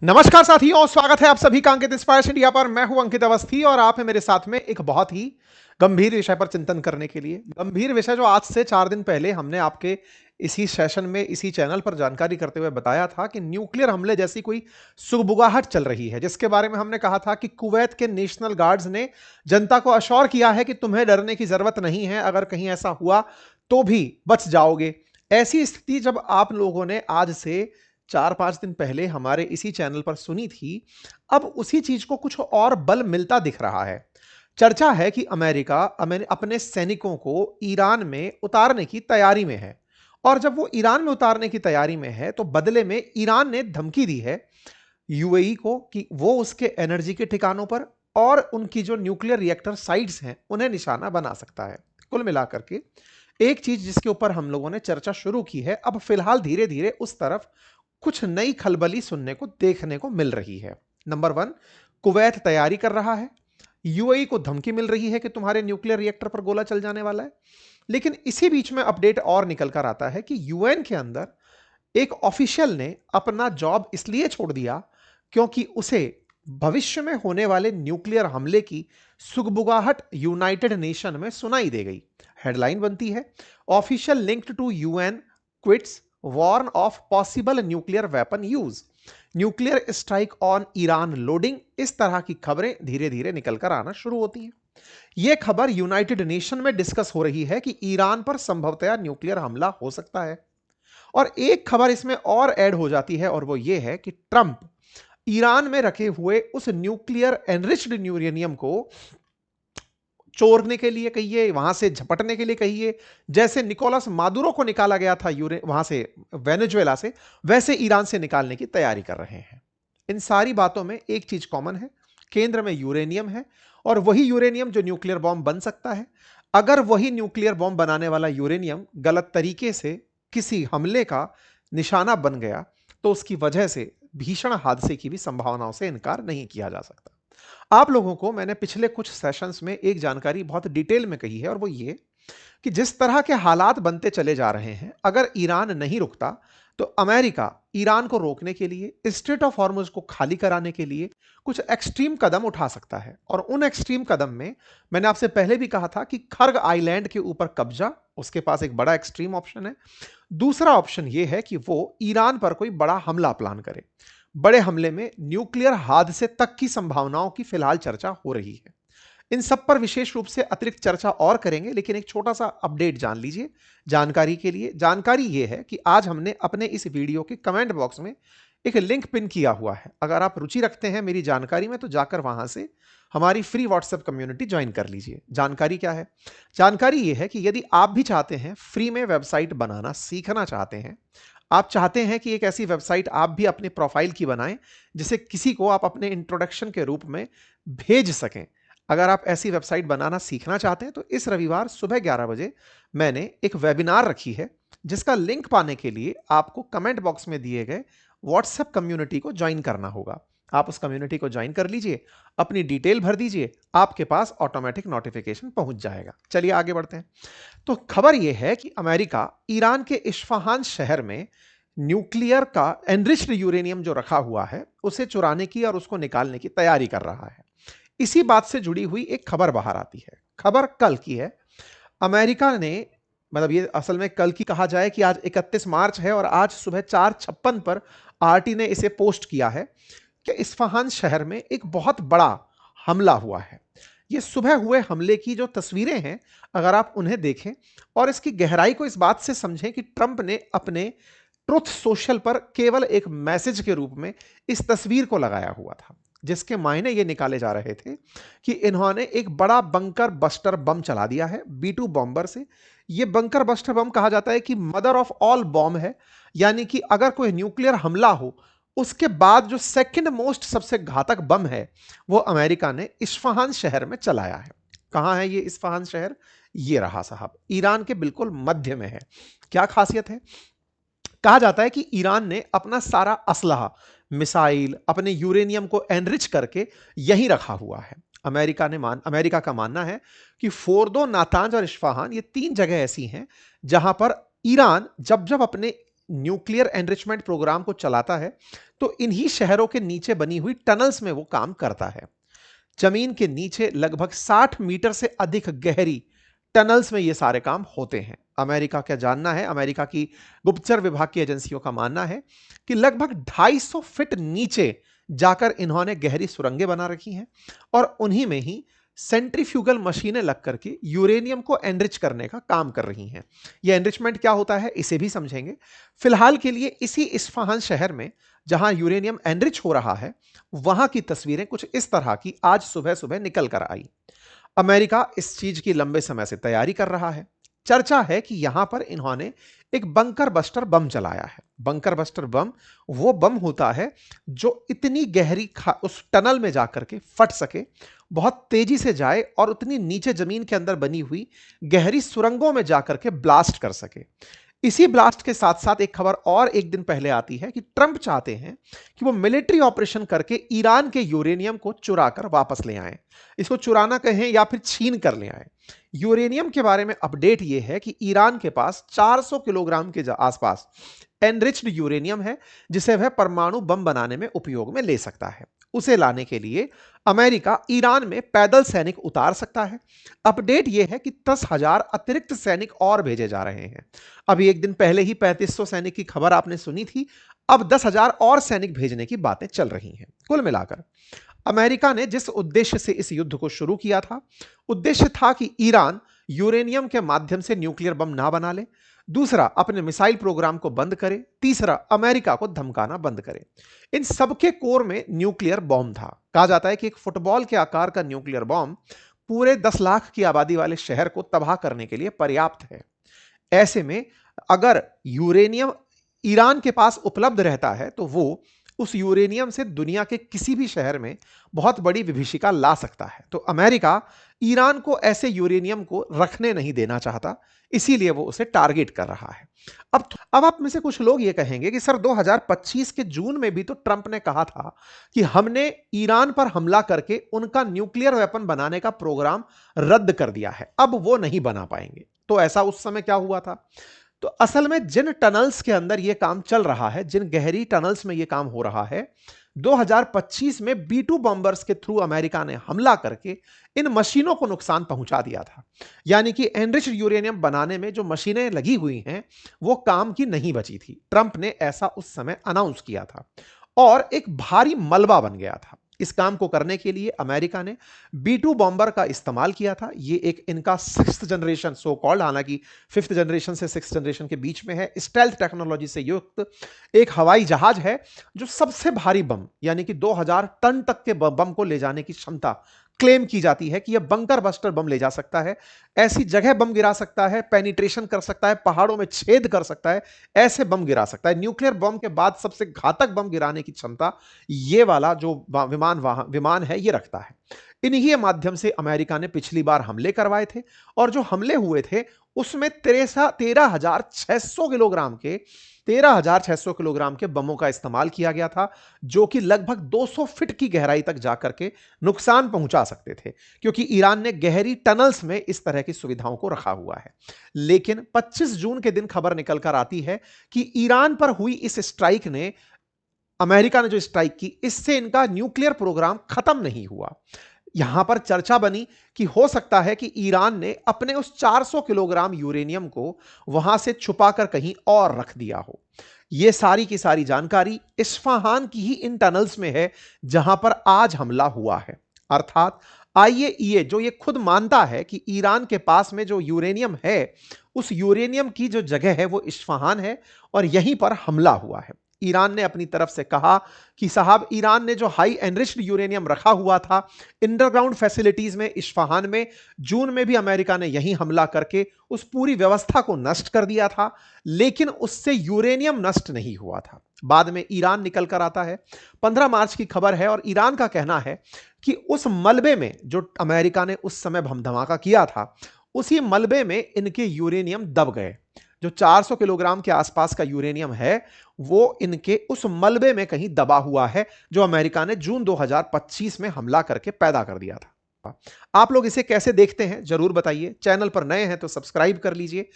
नमस्कार साथियों, स्वागत है आप सभी का अंकित इंस्पायर्स इंडिया पर। मैं हूं अंकित अवस्थी और आप हैं मेरे साथ में एक बहुत ही गंभीर विषय पर चिंतन करने के लिए। गंभीर विषय जो आज से 4 दिन पहले हमने आपके इसी सेशन में इसी चैनल पर जानकारी करते हुए बताया था कि न्यूक्लियर हमले जैसी कोई सुगबुगाहट चल रही है, जिसके बारे में हमने कहा था कि कुवैत के नेशनल गार्ड्स ने जनता को अश्योर किया है कि तुम्हें डरने की जरूरत नहीं है, अगर कहीं ऐसा हुआ तो भी बच जाओगे। ऐसी स्थिति जब आप लोगों ने आज से 4-5 दिन पहले हमारे इसी चैनल पर सुनी थी, अब उसी चीज को कुछ और बल मिलता दिख रहा है। चर्चा है कि अमेरिका अपने सैनिकों को ईरान में उतारने की तैयारी में है, और जब वो ईरान में उतारने की तैयारी में है तो बदले में ईरान ने धमकी दी है यूएई को कि वो उसके एनर्जी के ठिकानों पर और उनकी जो न्यूक्लियर रिएक्टर साइट्स हैं उन्हें निशाना बना सकता है। कुल मिलाकर के एक चीज जिसके ऊपर हम लोगों ने चर्चा शुरू की है, अब फिलहाल धीरे धीरे उस तरफ कुछ नई खलबली सुनने को देखने को मिल रही है। नंबर 1, कुवैत तैयारी कर रहा है, यूएई को धमकी मिल रही है कि तुम्हारे न्यूक्लियर रिएक्टर पर गोला चल जाने वाला है। लेकिन इसी बीच में अपडेट और निकल कर आता है कि यूएन के अंदर एक ऑफिशियल ने अपना जॉब इसलिए छोड़ दिया क्योंकि उसे भविष्य में होने वाले न्यूक्लियर हमले की सुगबुगाहट यूनाइटेड नेशन में सुनाई दे गई। हेडलाइन बनती है, official linked to UN quits warn of possible nuclear weapon use, nuclear strike on Iran loading. इस तरह की खबरें धीरे धीरे निकलकर आना शुरू होती हैं। यह खबर यूनाइटेड नेशन में डिस्कस हो रही है कि ईरान पर संभवतया न्यूक्लियर हमला हो सकता है। और एक खबर इसमें और ऐड हो जाती है और वो ये है कि ट्रंप ईरान में रखे हुए उस न्यूक्लियर एनरिच्ड यूरेनियम को चोरने के लिए कहिए, वहां से झपटने के लिए कहिए, जैसे निकोलस मादुरो को निकाला गया था वहां से वेनेजुएला से, वैसे ईरान से निकालने की तैयारी कर रहे हैं। इन सारी बातों में एक चीज कॉमन है, केंद्र में यूरेनियम है और वही यूरेनियम जो न्यूक्लियर बॉम्ब बन सकता है। अगर वही न्यूक्लियर बॉम्ब बनाने वाला यूरेनियम गलत तरीके से किसी हमले का निशाना बन गया तो उसकी वजह से भीषण हादसे की भी संभावनाओं से इनकार नहीं किया जा सकता। आप लोगों को मैंने पिछले कुछ सेशंस में एक जानकारी बहुत डिटेल में कही है और वो ये कि जिस तरह के हालात बनते चले जा रहे हैं, अगर ईरान नहीं रुकता तो अमेरिका ईरान को रोकने के लिए, स्ट्रेट ऑफ हॉर्मुज को खाली कराने के लिए कुछ एक्सट्रीम कदम उठा सकता है। और उन एक्सट्रीम कदम में मैंने आपसे पहले भी कहा था कि खर्ग आइलैंड के ऊपर कब्जा उसके पास एक बड़ा एक्सट्रीम ऑप्शन है। दूसरा ऑप्शन यह है कि वो ईरान पर कोई बड़ा हमला प्लान करे। बड़े हमले में न्यूक्लियर हादसे तक की संभावनाओं की फिलहाल चर्चा हो रही है। इन सब पर विशेष रूप से अतिरिक्त चर्चा और करेंगे, लेकिन एक छोटा सा अपडेट जान लीजिए जानकारी के लिए। जानकारी यह है कि आज हमने अपने इस वीडियो के कमेंट बॉक्स में एक लिंक पिन किया हुआ है। अगर आप रुचि रखते हैं मेरी जानकारी में तो जाकर वहां से हमारी फ्री व्हाट्सएप कम्युनिटी ज्वाइन कर लीजिए। जानकारी क्या है? जानकारी यह है कि यदि आप भी चाहते हैं फ्री में वेबसाइट बनाना सीखना चाहते हैं, आप चाहते हैं कि एक ऐसी वेबसाइट आप भी अपने प्रोफाइल की बनाएं जिसे किसी को आप अपने इंट्रोडक्शन के रूप में भेज सकें, अगर आप ऐसी वेबसाइट बनाना सीखना चाहते हैं तो इस रविवार सुबह 11 बजे मैंने एक वेबिनार रखी है, जिसका लिंक पाने के लिए आपको कमेंट बॉक्स में दिए गए व्हाट्सएप कम्युनिटी को ज्वाइन करना होगा। आप उस कम्युनिटी को ज्वाइन कर लीजिए, अपनी डिटेल भर दीजिए, आपके पास ऑटोमेटिक नोटिफिकेशन पहुंच जाएगा। चलिए आगे बढ़ते हैं। तो खबर यह है कि अमेरिका ईरान के इस्फहान शहर में न्यूक्लियर का एनरिच्ड यूरेनियम जो रखा हुआ है उसे चुराने की और उसको निकालने की तैयारी कर रहा है। इसी बात से जुड़ी हुई एक खबर बाहर आती है। खबर कल की है। अमेरिका ने, मतलब ये असल में कल की कहा जाए कि आज 31 मार्च है और आज सुबह 4:56 पर आरटी ने इसे पोस्ट किया है कि इस्फहान शहर में एक बहुत बड़ा हमला हुआ है। ये सुबह हुए हमले की जो तस्वीरें हैं, अगर आप उन्हें देखें और इसकी गहराई को इस बात से समझें कि ट्रंप ने अपने ट्रुथ सोशल पर केवल एक मैसेज के रूप में इस तस्वीर को लगाया हुआ था, जिसके मायने ये निकाले जा रहे थे कि इन्होंने एक बड़ा बंकर बस्टर बम चला दिया है B2 बॉम्बर से। ये बंकर बस्टर बम कहा जाता है कि मदर ऑफ ऑल बॉम्ब है, यानी कि अगर कोई न्यूक्लियर हमला हो उसके बाद जो सेकंड मोस्ट सबसे घातक बम है वो अमेरिका ने इस्फहान शहर में चलाया है। कहां है ये इस्फहान शहर? ये रहा साहब, ईरान के बिल्कुल मध्य में है। क्या खासियत है? कहा जाता है कि ईरान ने अपना सारा असलहा, मिसाइल, अपने यूरेनियम को एनरिच करके यहीं रखा हुआ है। अमेरिका का मानना है कि फोर्दो, नातांज और इस्फहान ये 3 जगह ऐसी हैं जहां पर ईरान जब जब अपने न्यूक्लियर एनरिचमेंट प्रोग्राम को चलाता है तो इन्हीं शहरों के नीचे बनी हुई टनल्स में वो काम करता है। जमीन के नीचे लगभग 60 मीटर से अधिक गहरी टनल्स में ये सारे काम होते हैं। अमेरिका का जानना है, अमेरिका की गुप्तचर विभाग की एजेंसियों का मानना है कि लगभग 250 फीट नीचे जाकर इन्होंने गहरी सुरंगें बना रखी हैं और उन्हीं में ही सेंट्रीफ्यूगल मशीनें लग करके यूरेनियम को एनरिच करने का काम कर रही हैं। यह एनरिचमेंट क्या होता है इसे भी समझेंगे। फिलहाल के लिए इसी इस्फहान शहर में जहां यूरेनियम एनरिच हो रहा है वहां की तस्वीरें कुछ इस तरह की आज सुबह सुबह निकल कर आई। अमेरिका इस चीज की लंबे समय से तैयारी कर रहा है। चर्चा है कि यहां पर इन्होंने एक बंकर बस्टर बम चलाया है। बंकर बस्टर बम वो बम होता है जो इतनी गहरी उस टनल में जाकर के फट सके, बहुत तेजी से जाए और उतनी नीचे जमीन के अंदर बनी हुई गहरी सुरंगों में जाकर के ब्लास्ट कर सके। इसी ब्लास्ट के साथ साथ एक खबर और एक दिन पहले आती है कि ट्रंप चाहते हैं कि वो मिलिट्री ऑपरेशन करके ईरान के यूरेनियम को चुरा कर वापस ले आए। इसको चुराना कहें या फिर छीन कर ले आए। यूरेनियम के बारे में अपडेट यह है कि ईरान के पास 400 किलोग्राम के आसपास एनरिच्ड यूरेनियम है जिसे वह परमाणु बम बनाने में उपयोग में ले सकता है। उसे लाने के लिए अमेरिका ईरान में पैदल सैनिक उतार सकता है। अपडेट यह है कि 10,000 अतिरिक्त सैनिक और भेजे जा रहे हैं। अभी एक दिन पहले ही 3500 सैनिक की खबर आपने सुनी थी, अब 10,000 और सैनिक भेजने की बातें चल रही हैं। कुल मिलाकर अमेरिका ने जिस उद्देश्य से इस युद्ध को शुरू किया था, उद्देश्य था कि ईरान यूरेनियम के माध्यम से न्यूक्लियर बम ना बना ले, दूसरा अपने मिसाइल प्रोग्राम को बंद करे, तीसरा अमेरिका को धमकाना बंद करे। इन सबके कोर में न्यूक्लियर बॉम्ब था। कहा जाता है कि एक फुटबॉल के आकार का न्यूक्लियर बॉम्ब पूरे 10 लाख की आबादी वाले शहर को तबाह करने के लिए पर्याप्त है। ऐसे में अगर यूरेनियम ईरान के पास उपलब्ध रहता है तो वो उस यूरेनियम से दुनिया के किसी भी शहर में बहुत बड़ी विभीषिका ला सकता है। तो अमेरिका ईरान को ऐसे यूरेनियम को रखने नहीं देना चाहता, इसीलिए वो उसे टारगेट कर रहा है। अब आप में से कुछ लोग ये कहेंगे कि सर 2025 के जून में भी तो ट्रंप ने कहा था कि हमने ईरान पर हमला करके उनका न्यूक्लियर वेपन बनाने का प्रोग्राम रद्द कर दिया है, अब वो नहीं बना पाएंगे। तो ऐसा उस समय क्या हुआ था? तो असल में जिन टनल्स के अंदर यह काम चल रहा है, जिन गहरी टनल्स में यह काम हो रहा है, 2025 में B2 बॉम्बर्स के थ्रू अमेरिका ने हमला करके इन मशीनों को नुकसान पहुंचा दिया था। यानी कि एनरिच्ड यूरेनियम बनाने में जो मशीनें लगी हुई हैं वो काम की नहीं बची थी। ट्रंप ने ऐसा उस समय अनाउंस किया था और एक भारी मलबा बन गया था। इस काम को करने के लिए अमेरिका ने B2 बॉम्बर का इस्तेमाल किया था। ये एक इनका 6th जनरेशन सो कॉल्ड, हालांकि 5th जनरेशन से 6th जनरेशन के बीच में है, स्टेल्थ टेक्नोलॉजी से युक्त एक हवाई जहाज है जो सबसे भारी बम यानी कि 2000 टन तक के बम को ले जाने की क्षमता क्लेम की जाती है कि यह बंकर बस्टर बम ले जा सकता है। ऐसी जगह बम गिरा सकता है, पेनिट्रेशन कर सकता है, पहाड़ों में छेद कर सकता है, ऐसे बम गिरा सकता है। न्यूक्लियर बम के बाद सबसे घातक बम गिराने की क्षमता ये वाला जो विमान है ये रखता है। इन्हीं माध्यम से अमेरिका ने पिछली बार हमले करवाए थे और जो हमले हुए थे उसमें 13,600 किलोग्राम के बमों का इस्तेमाल किया गया था, जो कि लगभग 200 फीट की गहराई तक जाकर के नुकसान पहुंचा सकते थे, क्योंकि ईरान ने गहरी टनल्स में इस तरह की सुविधाओं को रखा हुआ है। लेकिन 25 जून के दिन खबर निकलकर आती है कि ईरान पर हुई इस स्ट्राइक ने, अमेरिका ने जो स्ट्राइक की, इससे इनका न्यूक्लियर प्रोग्राम खत्म नहीं हुआ। यहां पर चर्चा बनी कि हो सकता है कि ईरान ने अपने उस 400 किलोग्राम यूरेनियम को वहां से छुपाकर कहीं और रख दिया हो। यह सारी की सारी जानकारी इस्फहान की ही इन टनल्स में है जहां पर आज हमला हुआ है। अर्थात IAEA जो ये खुद मानता है कि ईरान के पास में जो यूरेनियम है, उस यूरेनियम की जो जगह है वो इस्फहान है और यहीं पर हमला हुआ है। ईरान ने अपनी तरफ से कहा कि साहब, ईरान ने जो हाई एनरिच्ड यूरेनियम रखा हुआ था अंडरग्राउंड फैसिलिटीज में इस्फहान में, जून में भी अमेरिका ने यहीं हमला करके उस पूरी व्यवस्था को नष्ट कर दिया था, लेकिन उससे यूरेनियम नष्ट नहीं हुआ था। बाद में ईरान निकल कर आता है, 15 मार्च की खबर है, और ईरान का कहना है कि उस मलबे में जो अमेरिका ने उस समय बम धमाका किया था, उसी मलबे में इनके यूरेनियम दब गए। जो 400 किलोग्राम के आसपास का यूरेनियम है वो इनके उस मलबे में कहीं दबा हुआ है, जो अमेरिका ने जून 2025 में हमला करके पैदा कर दिया था। आप लोग इसे कैसे देखते हैं जरूर बताइए। चैनल पर नए हैं तो सब्सक्राइब कर लीजिए।